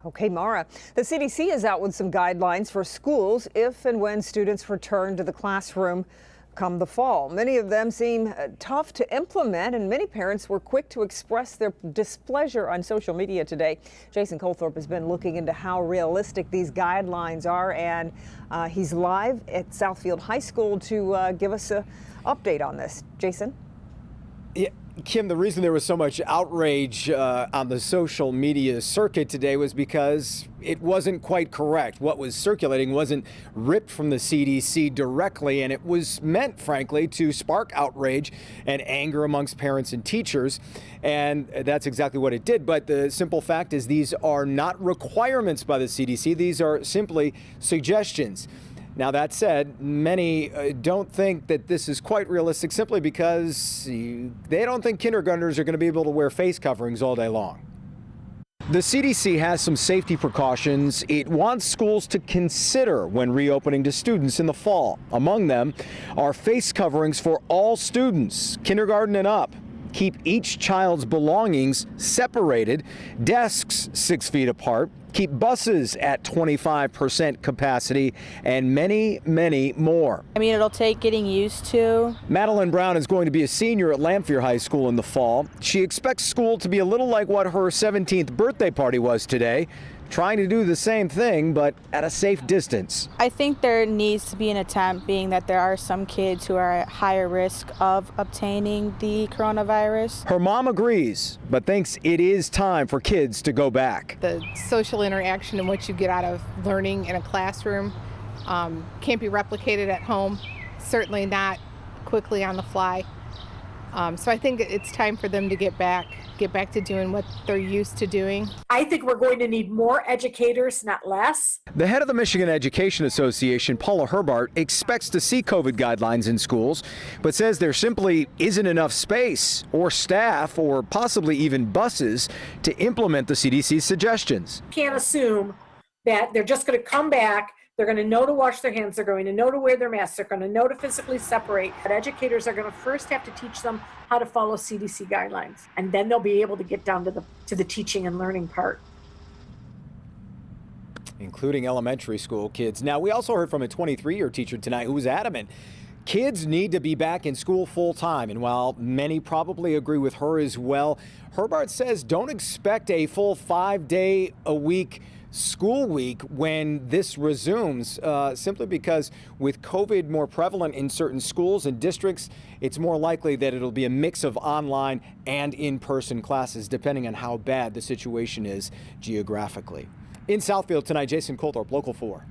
Okay, Mara. The CDC is out with some guidelines for schools if and when students return to the classroom come the fall. Many of them seem tough to implement, and many parents were quick to express their displeasure on social media today. Jason Colthorpe has been looking into how realistic these guidelines are, and he's live at Southfield High School to give us an update on this. Jason? Yeah. Kim, the reason there was so much outrage on the social media circuit today was because it wasn't quite correct. What was circulating wasn't ripped from the CDC directly, and it was meant, frankly, to spark outrage and anger amongst parents and teachers. And that's exactly what it did. But the simple fact is these are not requirements by the CDC. These are simply suggestions. Now, that said, many don't think that this is quite realistic simply because they don't think kindergartners are going to be able to wear face coverings all day long. The CDC has some safety precautions it wants schools to consider when reopening to students in the fall. Among them are face coverings for all students, kindergarten and up. Keep each child's belongings separated, desks 6 feet apart, keep buses at 25% capacity, and many, many more. I mean, it'll take getting used to. Madeline Brown is going to be a senior at Lamphere High School in the fall. She expects school to be a little like what her 17th birthday party was today, trying to do the same thing, but at a safe distance. I think there needs to be an attempt, being that there are some kids who are at higher risk of obtaining the coronavirus. Her mom agrees, but thinks it is time for kids to go back. The social interaction and what you get out of learning in a classroom can't be replicated at home, certainly not quickly on the fly. So I think it's time for them to get back to doing what they're used to doing. I think we're going to need more educators, not less. The head of the Michigan Education Association, Paula Herbart, expects to see COVID guidelines in schools, but says there simply isn't enough space or staff or possibly even buses to implement the CDC's suggestions. Can't assume that they're just going to come back. They're going to know to wash their hands. They're going to know to wear their masks. They're going to know to physically separate. But educators are going to first have to teach them how to follow CDC guidelines, and then they'll be able to get down to the teaching and learning part. Including elementary school kids. Now, we also heard from a 23-year teacher tonight who was adamant kids need to be back in school full time. And while many probably agree with her as well, Herbart says don't expect a full 5-day-a-week school week when this resumes, simply because with COVID more prevalent in certain schools and districts, it's more likely that it'll be a mix of online and in-person classes, depending on how bad the situation is geographically. In Southfield tonight, Jason Colthorpe, Local 4.